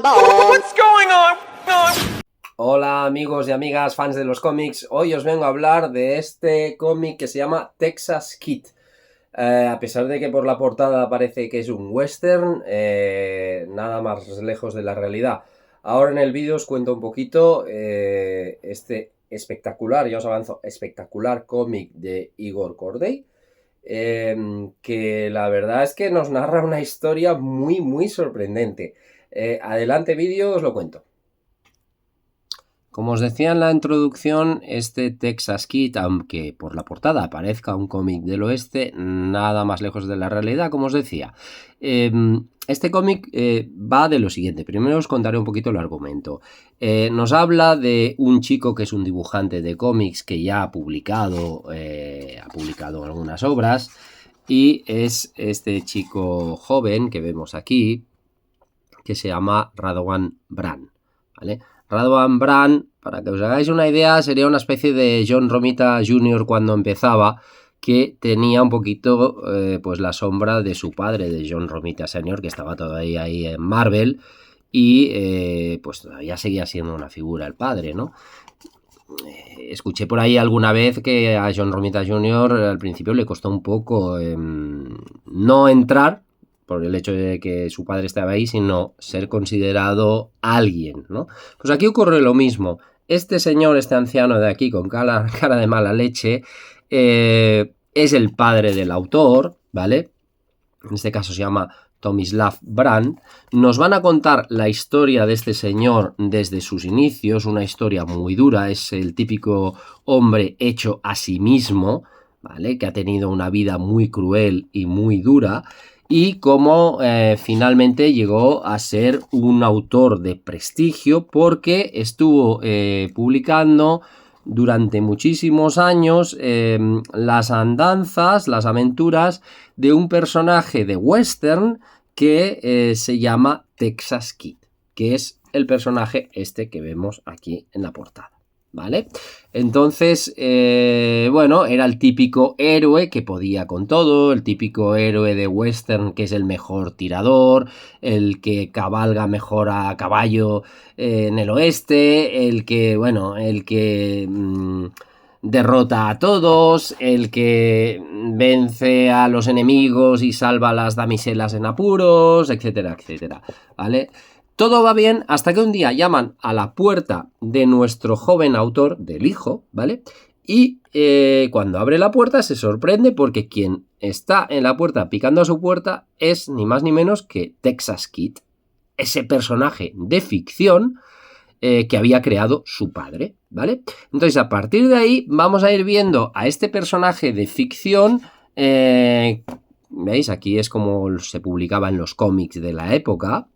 What's going on? Hola amigos y amigas fans de los cómics, hoy os vengo a hablar de este cómic que se llama Texas Kid. A pesar de que por la portada parece que es un western, nada más lejos de la realidad. Ahora en el vídeo os cuento un poquito este espectacular, ya os avanzo, espectacular cómic de Igor Corday, que la verdad es que nos narra una historia muy sorprendente. Adelante vídeo, os lo cuento. Como os decía en la introducción, este Texas Kid, aunque por la portada parezca un cómic del oeste, nada más lejos de la realidad, como os decía. Este cómic va de lo siguiente. Primero os contaré un poquito el argumento. Nos habla de un chico que es un dibujante de cómics que ya ha publicado algunas obras, y es este chico joven que vemos aquí, que se llama Radovan Bran, ¿vale? Radovan Bran, para que os hagáis una idea, sería una especie de John Romita Jr. cuando empezaba, que tenía un poquito pues la sombra de su padre, de John Romita Sr., que estaba todavía ahí en Marvel, y pues todavía seguía siendo una figura el padre, ¿no? Escuché por ahí alguna vez que a John Romita Jr. al principio le costó un poco no entrar por el hecho de que su padre estaba ahí, sino ser considerado alguien, ¿no? Pues aquí ocurre lo mismo. Este señor, este anciano de aquí con cara de mala leche, es el padre del autor, ¿vale? En este caso se llama Tomislav Bran. Nos van a contar la historia de este señor desde sus inicios, una historia muy dura. Es el típico hombre hecho a sí mismo, ¿vale? Que ha tenido una vida muy cruel y muy dura, y cómo finalmente llegó a ser un autor de prestigio, porque estuvo publicando durante muchísimos años las andanzas, las aventuras de un personaje de western que se llama Texas Kid, que es el personaje este que vemos aquí en la portada, ¿vale? Entonces, bueno, era el típico héroe que podía con todo, el típico héroe de western que es el mejor tirador, el que cabalga mejor a caballo en el oeste, el que, bueno, derrota a todos, el que vence a los enemigos y salva a las damiselas en apuros, etcétera, etcétera, ¿vale? Todo va bien hasta que un día llaman a la puerta de nuestro joven autor, del hijo, ¿vale? Y cuando abre la puerta se sorprende porque quien está en la puerta picando a su puerta es ni más ni menos que Texas Kid, ese personaje de ficción que había creado su padre, ¿vale? Entonces, a partir de ahí vamos a ir viendo a este personaje de ficción. ¿Veis? Aquí es como se publicaba en los cómics de la época.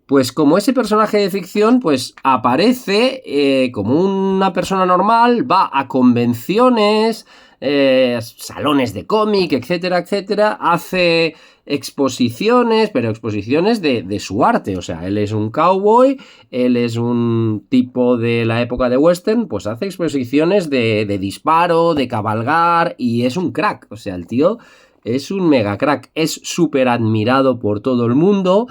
Pues como ese personaje de ficción, pues aparece como una persona normal, va a convenciones, salones de cómic, etcétera, etcétera, hace exposiciones, pero exposiciones de su arte. O sea, él es un cowboy, él es un tipo de la época de western, pues hace exposiciones de disparo, de cabalgar, y es un crack. O sea, el tío es un mega crack, es súper admirado por todo el mundo.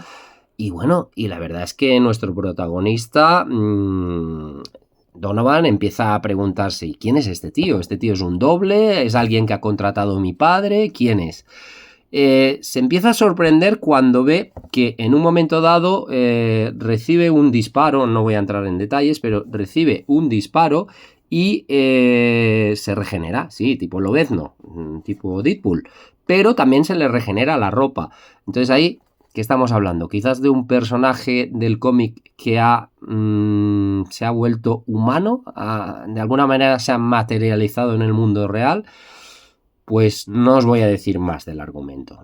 Y bueno, y la verdad es que nuestro protagonista, Donovan, empieza a preguntarse, ¿y quién es este tío? ¿Este tío es un doble? ¿Es alguien que ha contratado a mi padre? ¿Quién es? Se empieza a sorprender cuando ve que en un momento dado recibe un disparo, no voy a entrar en detalles, pero recibe un disparo y se regenera, sí, tipo Lobezno, tipo Deadpool, pero también se le regenera la ropa. Entonces ahí, ¿qué estamos hablando? Quizás de un personaje del cómic que se ha vuelto humano, de alguna manera se ha materializado en el mundo real. Pues no os voy a decir más del argumento,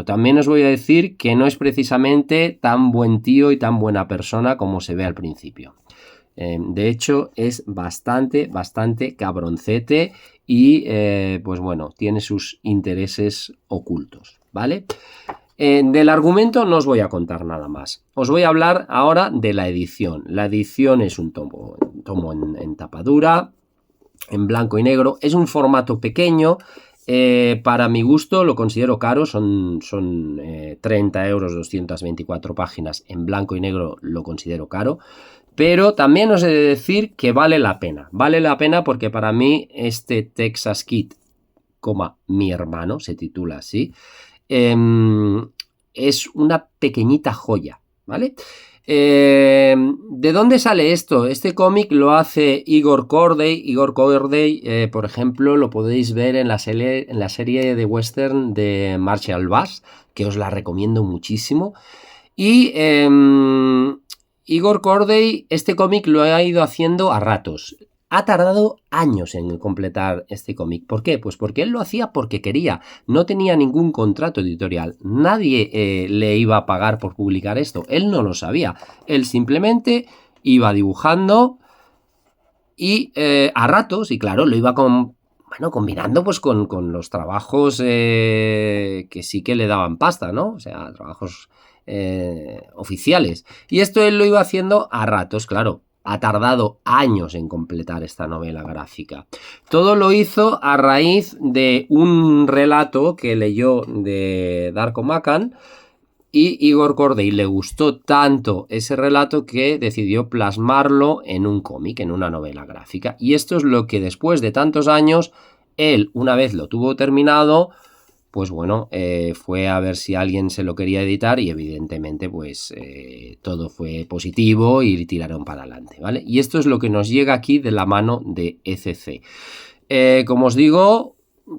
También os voy a decir que no es precisamente tan buen tío y tan buena persona como se ve al principio. De hecho, es bastante cabroncete y, pues bueno, tiene sus intereses ocultos, ¿vale? Del argumento no os voy a contar nada más. Os voy a hablar ahora de la edición. La edición es un tomo en tapadura, en blanco y negro. Es un formato pequeño. Para mi gusto lo considero caro, son 30 euros, 224 páginas en blanco y negro, lo considero caro. Pero también os he de decir que vale la pena porque para mí este Texas Kit, mi hermano, se titula así, es una pequeñita joya, ¿vale? ¿De dónde sale esto? Este cómic lo hace Igor Corday. Igor Corday, por ejemplo, lo podéis ver en la serie de western de Marshall Bass, que os la recomiendo muchísimo. Y Igor Corday, este cómic lo ha ido haciendo a ratos. Ha tardado años en completar este cómic. ¿Por qué? Pues porque él lo hacía porque quería. No tenía ningún contrato editorial. Nadie le iba a pagar por publicar esto. Él no lo sabía. Él simplemente iba dibujando y a ratos, y claro, lo iba combinando pues con los trabajos que sí que le daban pasta, ¿no? O sea, trabajos oficiales. Y esto él lo iba haciendo a ratos, claro. Ha tardado años en completar esta novela gráfica. Todo lo hizo a raíz de un relato que leyó de Darko Makan, y Igor Corday le gustó tanto ese relato que decidió plasmarlo en un cómic, en una novela gráfica. Y esto es lo que después de tantos años, él, una vez lo tuvo terminado, pues bueno, fue a ver si alguien se lo quería editar y evidentemente pues todo fue positivo y tiraron para adelante, ¿vale? Y esto es lo que nos llega aquí de la mano de ECC. Como os digo,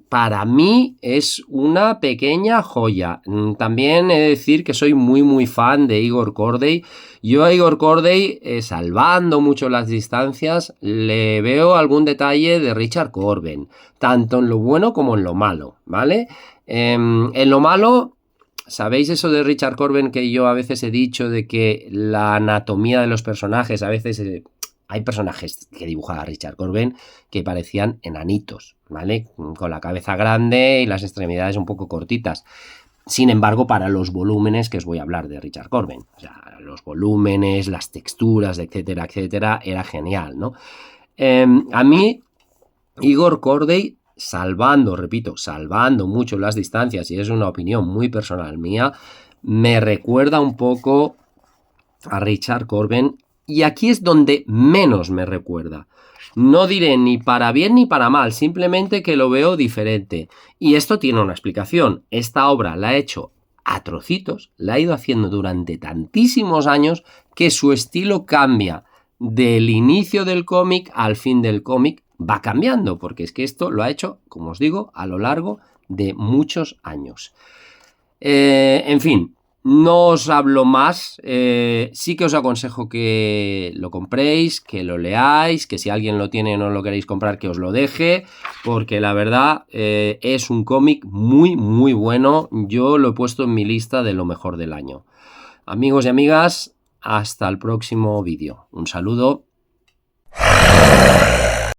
para mí es una pequeña joya. También he de decir que soy muy fan de Igor Corday. Yo a Igor Corday, salvando mucho las distancias, le veo algún detalle de Richard Corben, tanto en lo bueno como en lo malo, ¿vale? En lo malo, ¿sabéis eso de Richard Corben que yo a veces he dicho de que la anatomía de los personajes, a veces hay personajes que dibujaba Richard Corben que parecían enanitos, ¿vale? Con la cabeza grande y las extremidades un poco cortitas. Sin embargo, para los volúmenes que os voy a hablar de Richard Corben, o sea, los volúmenes, las texturas, etcétera, etcétera, era genial, ¿no? A mí, Igor Corday, salvando mucho las distancias, y es una opinión muy personal mía, me recuerda un poco a Richard Corben, y aquí es donde menos me recuerda. No diré ni para bien ni para mal, simplemente que lo veo diferente. Y esto tiene una explicación. Esta obra la ha hecho a trocitos, la ha ido haciendo durante tantísimos años que su estilo cambia. Del inicio del cómic al fin del cómic va cambiando, porque es que esto lo ha hecho, como os digo, a lo largo de muchos años. En fin, no os hablo más. Sí que os aconsejo que lo compréis, que lo leáis, que si alguien lo tiene y no lo queréis comprar, que os lo deje, porque la verdad es un cómic muy bueno. Yo lo he puesto en mi lista de lo mejor del año. Amigos y amigas, hasta el próximo vídeo. Un saludo.